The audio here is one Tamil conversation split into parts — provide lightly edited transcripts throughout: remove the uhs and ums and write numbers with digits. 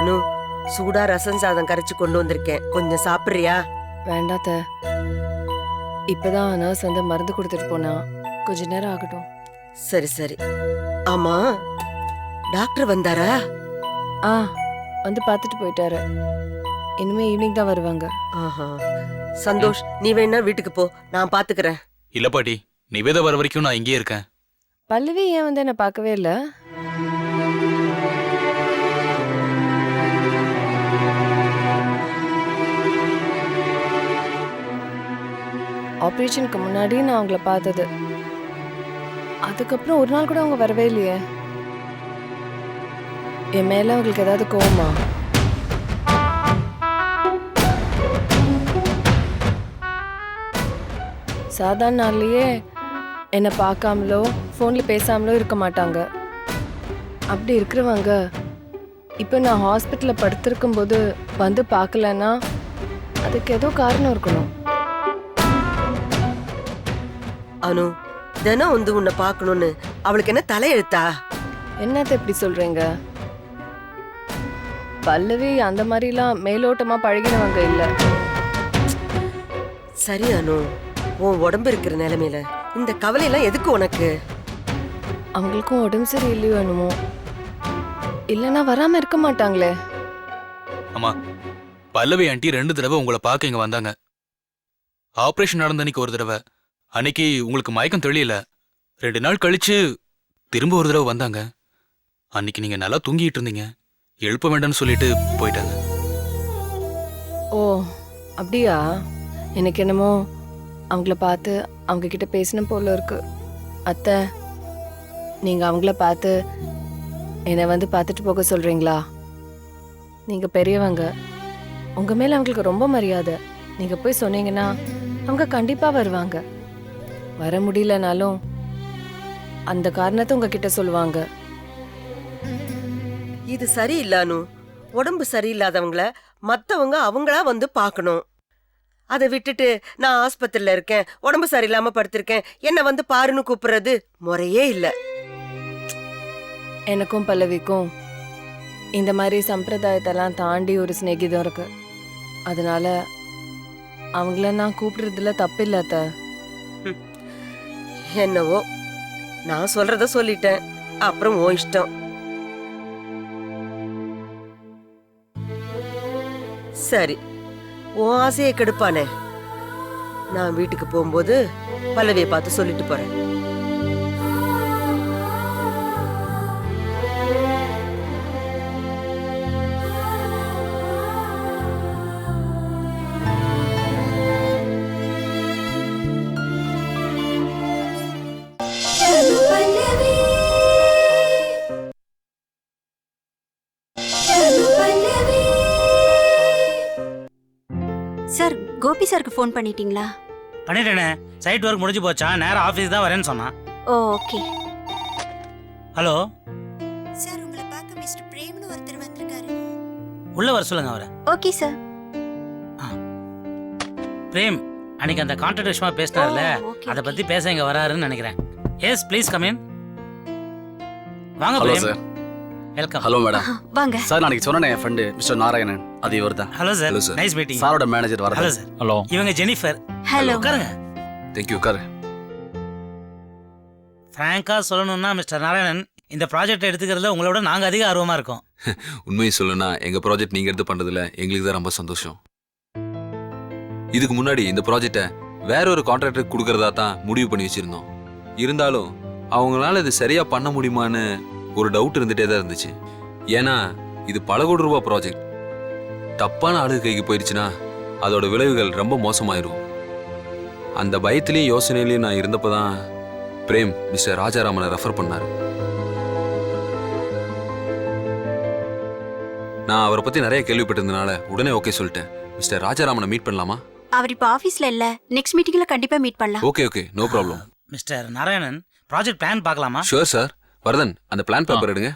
அனு, சூடா ரசம் சாதம் கரைச்சு கொண்டு வந்திருக்கேன், கொஞ்சம் சாப்பிடுறியா? வேண்டாத்த, இப்பதான் நர்ஸ் வந்து மருந்து கொடுத்துட்டு போனா, கொஞ்ச நேரம் ஆகட்டும். சரி சரி. ஆமா, டாக்டர் வந்தாரா? ஆ, வந்து பார்த்துட்டு போயிட்டாரு. இனிமே ஈவினிங் தான் வருவாங்க. ஆஹா. சந்தோஷ், நீ வேணா வீட்டுக்கு போ, நான் பாத்துக்கிறேன். இல்ல பாட்டி, நிவேதா வர வரைக்கும் நான் இங்கேயே இருக்கேன். பல்லவி ஏன் வந்து என்ன பார்க்கவே இல்ல? ஆபரேஷனுக்கு முன்னாடி நான் அவங்கள பார்த்தது, அதுக்கப்புறம் ஒரு நாள் கூட அவங்க வரவே இல்லையே. என் மேல அவங்களுக்கு ஏதாவது கோவமா? சாதாரண நாள்லயே என்னை பார்க்காமலோ ஃபோன்ல பேசாமலோ இருக்க மாட்டாங்க. அப்படி இருக்கிறவங்க இப்போ நான் ஹாஸ்பிட்டலில் படுத்திருக்கும் போது வந்து பார்க்கலன்னா அதுக்கு ஏதோ காரணம் இருக்கணும். அனு, தினம் வந்து உன்னை பார்க்கணும்னு அவளுக்கு என்ன தலையெழுத்தா? என்னத்த இப்படி சொல்றீங்க? பல்லவி அந்த மாதிரிலாம் மேலோட்டமா பழகினவங்க இல்லை. சரி அனு, உன் உடம்பு இருக்கிற நிலைமையில இந்த கவலையெல்லாம் எதுக்கு உனக்கு? அவங்களுக்கும் உடம்பு சரி இல்லையோ என்னமோ, இல்லைன்னா வராம இருக்க மாட்டாங்களே. அம்மா, பல்லவி ஆண்டி 2 தடவை உங்களை பார்க்க இங்க வந்தாங்க. ஆபரேஷன் நடந்த அன்னைக்கு ஒரு தடவை, அன்னைக்கு உங்களுக்கு மயக்கம் தெரியல. 2 நாள் கழிச்சு திரும்ப ஒரு தடவை வந்தாங்க. அன்னைக்கு நீங்க நல்லா தூங்கிட்டு இருந்தீங்க, எழுப்ப வேண்டாம்னு சொல்லிட்டு போயிட்டாங்க. ஓ அப்படியா? எனக்கு என்னமோ அவங்கள பார்த்து அவங்க கிட்ட பேசணும் போல இருக்கு. அத்தை, நீங்க அவங்கள பார்த்து என்னை வந்து பார்த்துட்டு போக சொல்றீங்களா? நீங்க பெரியவங்க, உங்க மேல அவங்களுக்கு ரொம்ப மரியாதை. நீங்க போய் சொன்னீங்கன்னா அவங்க கண்டிப்பா வருவாங்க. வர முடியலனாலும் அந்த காரணத்தை உங்ககிட்ட சொல்லுவாங்க. இது சரியில்லை அனு. உடம்பு சரியில்லாதவங்கள மத்தவங்க அவங்களா வந்து பார்க்கணும். அதை விட்டுட்டு நான் ஆஸ்பத்திரியில இருக்கேன், உடம்பு சரியில்லாம படுத்திருக்கேன், என்ன வந்து பாருன்னு கூப்பிடுறது முறையே இல்லை. எனக்கும் பல்லவிக்கும் இந்த மாதிரி சம்பிரதாயத்தெல்லாம் தாண்டி ஒரு சிநேகிதம் இருக்கு. அதனால அவங்கள நான் கூப்பிடுறதுல தப்பில்ல அத்தை. என்னவோ, நான் சொல்றத சொல்லிட்டேன், அப்புறம் உன் இஷ்டம். சரி, உன் ஆசையை கெடுப்பானே. நான் வீட்டுக்கு போகும்போது பல்லவியை பார்த்து சொல்லிட்டு போறேன். சார், கோபி சாருக்கு ஃபோன் பண்ணிட்டீங்களா? பண்ணிட்டேனே, சைட் ஒர்க் முடிஞ்சு போச்சா, நேரம் ஆஃபீஸ் தான் வரேன்னு சொன்னான். ஓ ஓகே. ஹலோ சார், உங்களை பார்க்க மிஸ்டர் பிரேம்னு ஒருத்தர் வந்திருக்காரு. உள்ள வர சொல்லுங்க அவரை. Okay sir. பிரேம் அன்னைக்கு அந்த கான்ட்ராக்ட் விஷயமா பேசினார்ல, அதை பத்தி பேச இங்க வராருன்னு நினைக்கிறேன். Yes please come in. வாங்க Prem. Sir. Welcome. Hello madam. வாங்க சார், நாளைக்கு சொன்னேன் என் ஃப்ரெண்டு மிஸ்டர் நாராயணன், அது இவர் தான். Hello sir, nice meeting. சாரோட மேனேஜர் வர. Hello sir. ஹலோ. இவங்க ஜெனிஃபர். ஹலோ. உட்காருங்க. தேங்க்யூ, உட்காரு. ஃப்ராங்கா சொல்லணும்னா மிஸ்டர் நாராயணன், இந்த ப்ராஜெக்ட் எடுத்துக்கிறதுல உங்களோட நாங்க அதிக ஆர்வமா இருக்கோம். உண்மையை சொல்லணும்னா எங்க ப்ராஜெக்ட் நீங்க எடுத்து பண்றதுல எங்களுக்கு தான் ரொம்ப சந்தோஷம். இதுக்கு முன்னாடி இந்த ப்ராஜெக்டை வேற ஒரு கான்ட்ராக்டர் கொடுக்கறதா தான் முடிவு பண்ணி வச்சிருந்தோம். இருந்தாலும் அவங்களால இது சரியா பண்ண முடியுமான்னு ஒரு டவுட் இருந்துட்டே தான் இருந்துச்சு. ஏன்னா இது பல கோடி ரூபாய் ப்ராஜெக்ட். தப்பான ஆளு கைக்கு போயிடுச்சுன்னா அதோட விளைவுகள் ரொம்ப மோசமாயிரும். அந்த பயத்திலையும் யோசனையிலையும் நான் இருந்தப்பதான் பிரேம் மிஸ்டர் ராஜாராமனை ரெஃபர் பண்ணாரு. நான் அவரை பத்தி நிறைய கேள்விப்பட்டிருந்தனால உடனே ஓகே சொல்லிட்டேன். மிஸ்டர் ராஜாராமனை மீட் பண்ணலாமா? அவர் இப்ப ஆபீஸ்ல இல்ல, நெக்ஸ்ட் மீட்டிங்ல கண்டிப்பா மீட் பண்ணலாம். Okay okay, no problem. Mister Narayanan, project plan பார்க்கலாமா? Sure sir. வரதன், அந்த பிளான் பேப்பர் எடுங்க.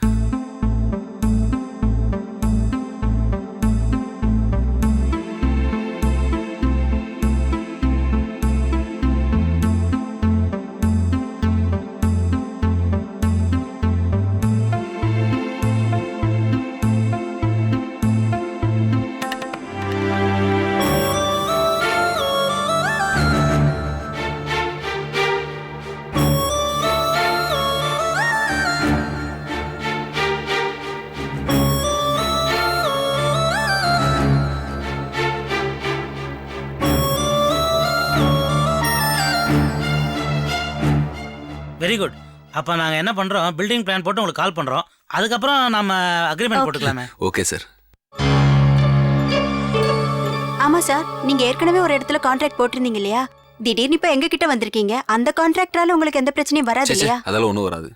Very good. அப்போ நாங்கள் என்ன பண்ணுறோம், பில்டிங் பிளான் போட்டு உங்களுக்கு கால் பண்ணுறோம். அதுக்கப்புறம் நம்ம அக்ரிமெண்ட் போட்டுக்கலாமே. Okay sir. ஆமா சார், நீங்க ஏற்கனவே ஒரு இடத்துல கான்ட்ராக்ட் போட்டிருந்தீங்க இல்லையா? திடீர்னு இப்ப எங்க கிட்ட வந்திருக்கீங்க. அந்த கான்ட்ராக்டால உங்களுக்கு எந்த பிரச்சனையும் வராது சே, சே, இல்லையா? அதெல்லாம் ஒன்றும் வராது.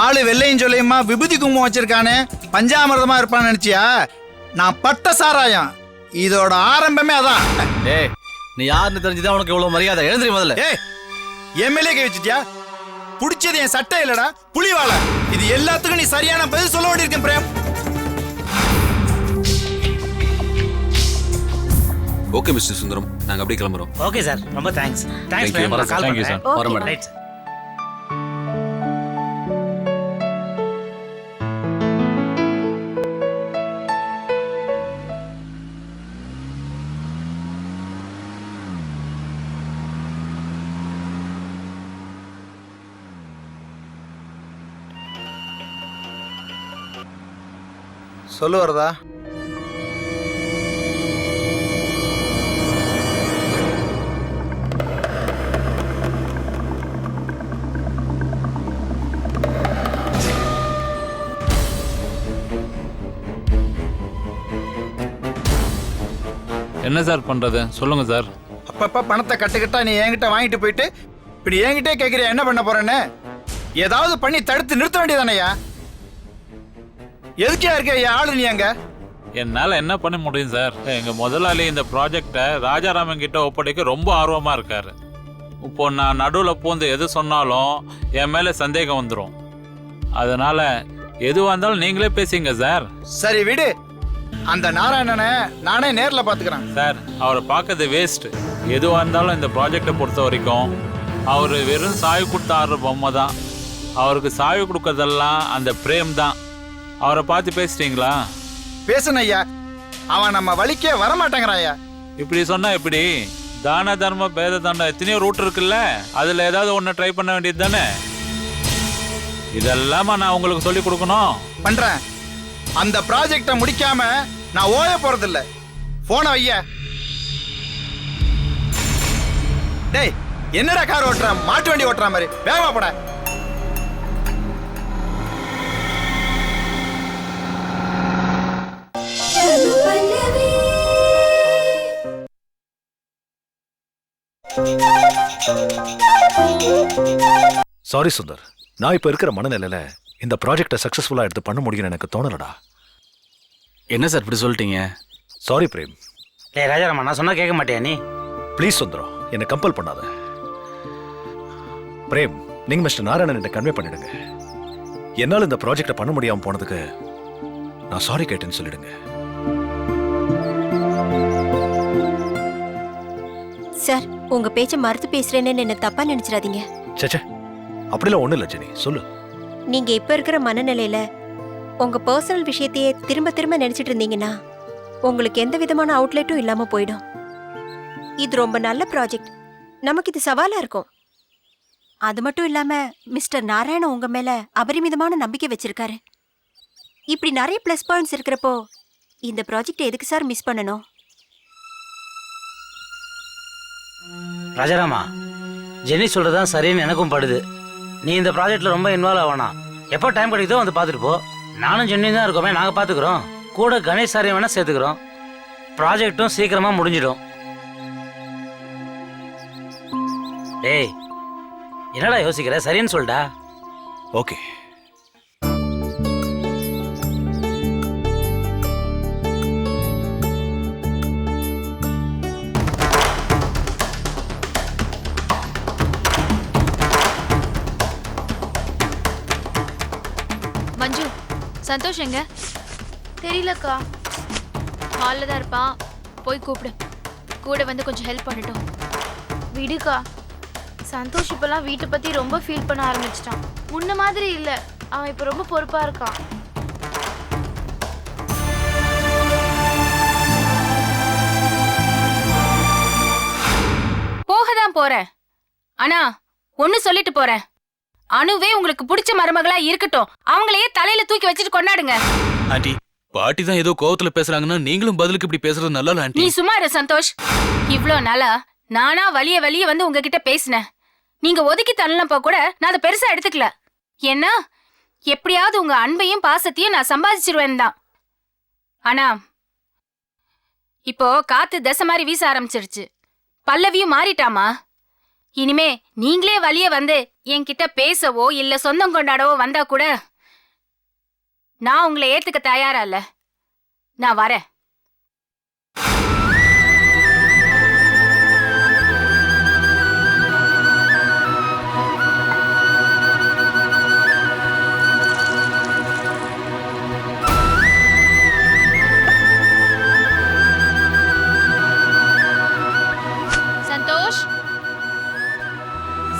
ஆளு வெள்ளையும் சொல்லியுமா விபூதி குங்குமம் வச்சிருக்கானே, பஞ்சாமிர்தமா இருப்பான்னு நினைச்சியா? நான் பட்ட சாராயம். இதோட ஆரம்பமே அதான். ஏய் நீ யாருன்னு தெரிஞ்சுதான் உனக்கு இவ்வளவு மரியாதை. எழுந்திரி முதல்ல. ஏய் எம்எல்ஏ கை வச்சிட்டியா? புடிச்சது என் சட்டை இல்லடா, புலிவாலை. இது எல்லாத்துக்கும் நீ சரியான பதில் சொல்ல வேண்டியிருக்கேன் பிரேம். ஓகே மிஸ்டர் சுந்தரம், நாங்கள் அப்படியே கிளம்புறோம். ஓகே சார், ரொம்ப thanks. Thank thanks you. Prem, நான் கால் Thank you, பண்ணுறேன். sir. வரேன் மேடம். ரைட். சொல்லு வரதா? என்ன சார் பண்றது சொல்லுங்க சார். அப்பப்ப பணத்தை கட்டுக்கிட்டா நீ என்கிட்ட வாங்கிட்டு போயிட்டு இப்படி என்கிட்டே கேட்கிறியா என்ன பண்ண போறேன்னு? ஏதாவது பண்ணி தடுத்து நிறுத்த வேண்டியதானயா? எதுக்கே இருக்க ஆளு நீ அங்க? என்னால என்ன பண்ண முடியும் சார்? எங்க முதலாளி இந்த ப்ராஜெக்டை ராஜாராமன் கிட்ட ஒப்படைக்க ரொம்ப ஆர்வமா இருக்காரு. இப்போ நான் நடுவில் பூந்து எது சொன்னாலும் என் மேல சந்தேகம் வந்துடும். அதனால எதுவாக இருந்தாலும் நீங்களே பேசிங்க சார். சரி விடு, அந்த நாராயணனை நானே நேர்ல பாத்துக்கிறேன். சார் அவரை பார்க்கறது வேஸ்ட். எதுவாக இருந்தாலும் இந்த ப்ராஜெக்டை பொறுத்த வரைக்கும் அவர் வெறும் சாவி கொடுத்த ஆடுற பொம்மை தான். அவருக்கு சாவி கொடுக்கறதெல்லாம் அந்த பிரேம் தான். அவரை பார்த்து பேசிட்டீங்களா? பேசுன ஐயா, அவன் நம்ம வழிக்கே வரமாட்டேங்கிறாயா. இப்படி சொன்னா எப்படி? தான தர்ம பேத தண்டம் எத்தனையோ ரூட் இருக்குல்ல, அதுல ஏதாவது ஒன்று ட்ரை பண்ண வேண்டியது தானே. இதெல்லாமா நான் உங்களுக்கு சொல்லி கொடுக்கணும்? பண்றேன். அந்த ப்ராஜெக்டை முடிக்காம நான் ஓய போறதில்ல. போன வைய. டேய் என்னடா கார் ஓட்டுற? மாட்டு வண்டி ஓட்டுற மாதிரி வேகமா போட. சாரி சுந்தர், நான் இப்ப இருக்கிற மனநிலையில இந்த ப்ராஜெக்டை சக்சஸ்ஃபுல்லா எடுத்து பண்ண முடியும்னு எனக்கு தோணலடா. என்ன சார் இப்படி சொல்லிட்டீங்க? சாரி பிரேம். டேய் ராஜாராமன், நான் சொன்னா கேட்க மாட்டியா நீ? ப்ளீஸ் சுந்தரம், என்னை கம்பல் பண்ணாத. பிரேம், நீங்க மிஸ்டர் நாராயணன் கன்வே பண்ணிடுங்க. என்னால் இந்த ப்ராஜெக்டை பண்ண முடியாம போனதுக்கு நான் சாரி கேட்டேன்னு சொல்லிடுங்க. சார், உங்க பேச்ச மறுத்து பேசுறேன்னு என்ன தப்பா நினைச்சிடாதீங்க. சேச்சே, அப்படிலாம் ஒண்ணும் இல்ல ஜெனி, சொல்லு. நீங்க இப்ப இருக்கிற மனநிலையில உங்க பர்சனல் விஷயத்தையே திரும்ப திரும்ப நினைச்சிட்டு இருந்தீங்கன்னா உங்களுக்கு எந்த விதமான அவுட்லெட்டும் இல்லாம போயிடும். இது ரொம்ப நல்ல ப்ராஜெக்ட், நமக்கு இது சவாலா இருக்கும். அது மட்டும் இல்லாம மிஸ்டர் நாராயணன் உங்க மேல அபரிமிதமான நம்பிக்கை வச்சிருக்காரு. இப்படி நிறைய பிளஸ் பாயிண்ட்ஸ் இருக்கிறப்போ இந்த ப்ராஜெக்ட் எதுக்கு சார் மிஸ் பண்ணணும்? ராஜாராமா, ஜெனி சொல்றதுதான் சரின்னு எனக்கும் படுது. நீ இந்த ப்ராஜெக்ட்ல ரொம்ப இன்வால்வ் ஆகணும். எப்போ டைம் கிடைக்குதோ வந்து பார்த்துட்டு போ. நானும் ஜென்னி தான் இருக்கோமே, நாங்கள் பார்த்துக்குறோம். கூட கணேஷ் சாரையும் வேணா சேர்த்துக்கிறோம். ப்ராஜெக்டும் சீக்கிரமா முடிஞ்சிடும். டேய் என்னடா யோசிக்கிற? சரின்னு சொல்டா. ஓகே. மஞ்சு, சந்தோஷ் எங்க? தெரியலக்கா. ஹாலில் தான் இருப்பான், போய் கூப்பிடு. கூட வந்து கொஞ்சம் ஹெல்ப் பண்ணட்டும். விடுக்கா. சந்தோஷ் இப்பெல்லாம் வீட்டை பத்தி ரொம்ப ஃபீல் பண்ண ஆரம்பிச்சிட்டான். முன்ன மாதிரி இல்ல, அவன் இப்ப ரொம்ப பொறுப்பா இருக்கான். போகதான் போறேன், ஆனா ஒன்னு சொல்லிட்டு போறேன். அனுவே உங்களுக்கு பிடிச்ச மருமகளா இருக்கட்டும், அவங்களையே தலையில தூக்கி வச்சுட்டு கொண்டாடுங்க. ஆண்டி பாட்டி தான் ஏதோ கோவத்துல பேசுறாங்கன்னா நீங்களும் பதிலுக்கு இப்படி பேசுறது நல்லா இல்ல நீ ஆண்டி. சும்மா இரு சந்தோஷ். இவ்ளோ நாளா நானா வலிய வந்து உங்ககிட்ட பேசினேன். நீங்க ஒதுக்கி தள்ளப்ப கூட நான் அதை பெருசா எடுத்துக்கல. ஏன்னா எப்படியாவது உங்க அன்பையும் பாசத்தையும் நான் சம்பாதிச்சிருவேன் தான். ஆனா இப்போ காத்து தசை மாதிரி வீச ஆரம்பிச்சிருச்சு. பல்லவியும் மாறிட்டாமா. இனிமே நீங்களே வலிய வந்து என்கிட்ட பேசவோ இல்ல சொந்தம் கொண்டாடவோ வந்தா கூட நான் உங்களை ஏத்துக்க தயாரா இல்ல. நான் வரேன். சந்தோஷ்,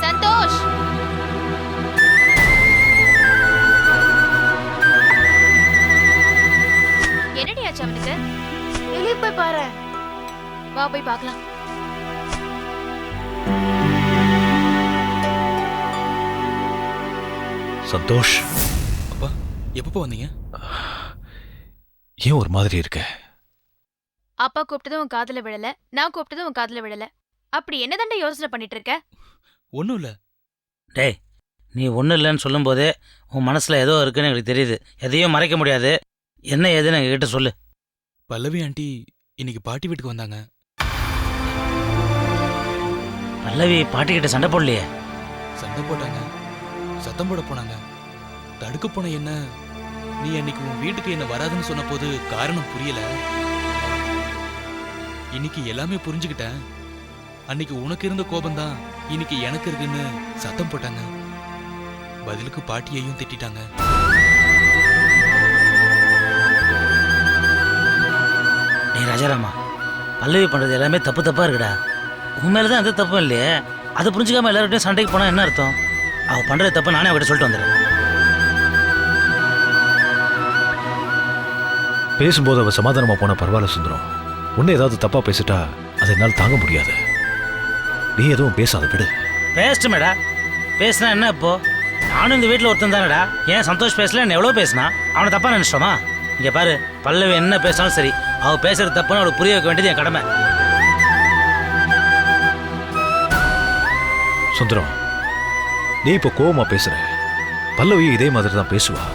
சந்தோஷ். என்னடி ஆச்சு அவனுக்கு? வெளியே போய் பாரு. வா போய் பார்க்கலாம். சந்தோஷ், அப்பா எப்பப்போ வந்தீங்க? ஏன் ஒரு மாதிரி இருக்க? அப்பா கூப்பிட்டதும் உன் காதுல விழல, நான் கூப்பிட்டதும் உன் காதுல விழல. அப்படி என்னதாண்டா யோசனை பண்ணிட்டு இருக்க? ஒண்ணும் இல்ல. டேய், நீ ஒன்றும் இல்லைன்னு சொல்லும்போதே உன் மனசில் ஏதோ இருக்குன்னு எனக்கு தெரியுது. எதையும் மறைக்க முடியாது. என்ன ஏதுன்னு எங்ககிட்ட சொல்லு. பல்லவி ஆண்டி இன்னைக்கு பாட்டி வீட்டுக்கு வந்தாங்க. பல்லவி பாட்டிக்கிட்ட சண்டை போடலையே? சண்டை போட்டாங்க, சத்தம் போட போனாங்க. தடுக்க போன என்ன, நீ அன்னைக்கு உன் வீட்டுக்கு என்ன வராதுன்னு சொன்ன போது காரணம் புரியல. இன்னைக்கு எல்லாமே புரிஞ்சுக்கிட்டேன். அன்னைக்கு உனக்கு இருந்த கோபம்தான் இன்னைக்கு எனக்கு இருக்குன்னு சத்தம் போட்டாங்க. பதிலுக்கு பாட்டியையும் திட்டாங்க. டேய் ராஜாராமா, பல்லவி பண்ணுறது எல்லாமே தப்பு தப்பாக இருக்குடா. உன் மேலே தான் எந்த தப்பும் இல்லையே. அதை புரிஞ்சுக்காம எல்லார்கிட்டையும் சண்டைக்கு போனால் என்ன அர்த்தம்? அவள் பண்ணுறது தப்பு நானே அவகிட்ட சொல்லிட்டு வந்துடுறேன். பேசும்போது அவ சமாதானமா போனா பரவாயில்ல சுந்தரம். உன்னை ஏதாவது தப்பா பேசிட்டா அதை என்னால் தாங்க முடியாது. நீ எதுவும் பேசாத, விடு. பேசிட்டு மேடா, பேசினா என்ன இப்போ? நானும் இந்த வீட்டில் ஒருத்தன் தானடா. ஏன் சந்தோஷ் பேசல, என்ன எவ்வளோ பேசினா? அவனை தப்பா நினைச்சிட்டோமா? இங்கே பாரு, பல்லவி என்ன பேசினாலும் சரி, அவள் பேசுறது தப்புன்னு அவளுக்கு புரிய வைக்க வேண்டியது என் கடமை. சுந்தரம், நீ இப்போ கோவமா பேசுற. பல்லவி இதே மாதிரி தான் பேசுவா.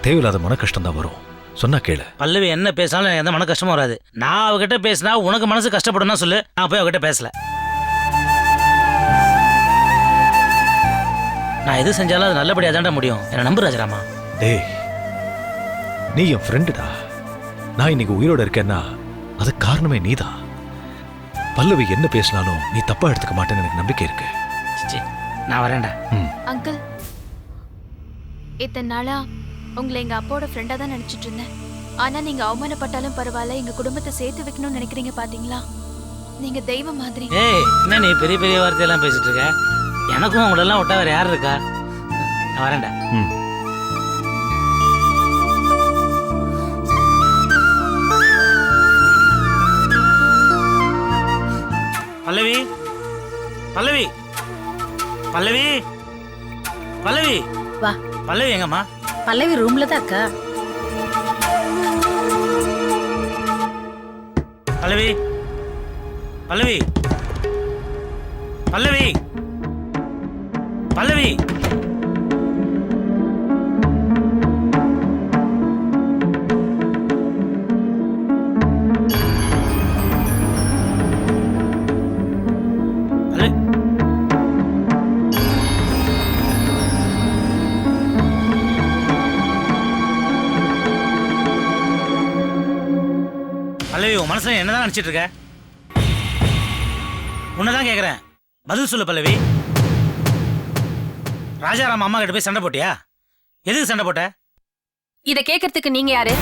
தேவையில்லாத மன கஷ்டம் தான் வரும். சொன்னா கேளு. பல்லவி என்ன பேசினாலும் எனக்கு எந்த மன கஷ்டமும் வராது. நான் அவகிட்ட பேசினா உனக்கு மனசு கஷ்டப்படும்னா சொல்லு, நான் போய் அவகிட்ட பேசல. நான் எது செஞ்சாலும் அது நல்லபடியாக தாண்டா முடியும். என்ன நம்பு ராஜராமா. டேய், நீ என் ஃப்ரெண்டுடா. நான் இன்னைக்கு உயிரோட இருக்கேன்னா அது காரணமே நீதான். பல்லவி என்ன பேசினாலும் நீ தப்பா எடுத்துக்க மாட்டேன்னு எனக்கு நம்பிக்கை இருக்கு. நான் வரேன்டா. அங்கிள், இத்தனை நாளா உங்களை எங்க அப்பாவோட ஃப்ரெண்டா தான் நினைச்சிட்டு இருந்தேன். ஆனா நீங்க அவமானப்பட்டாலும் பரவாயில்ல, எங்க குடும்பத்தை சேர்த்து வைக்கணும்னு நினைக்கிறீங்க பாத்தீங்களா? நீங்க தெய்வம் மாதிரி. ஏய், என்ன நீ பெரிய பெரிய வார்த்தையெல்லாம் பேசிட்டு இருக்க? எனக்கும் உங்களெல்லாம் விட்டா வேற யார் இருக்கா? நான் வரேன்டா. பல்லவி, பல்லவி, பல்லவி, பல்லவி, வா. பல்லவி எங்கம்மா? பல்லவி ரூம்ல தான் இருக்கா. பல்லவி, பல்லவி, பல்லவி, பல்லவி. பல்லவி, உன் மனசுல என்னதான் நினைச்சிட்டு இருக்க? உன்னதான் கேக்குறேன், பதில் சொல்லு பல்லவி. ராஜாராம் அம்மா கிட்ட போய் சண்டை போட்டியா? எதுக்கு சண்டை போட்ட? இத கேக்குறதுக்கு நீங்க யாரு?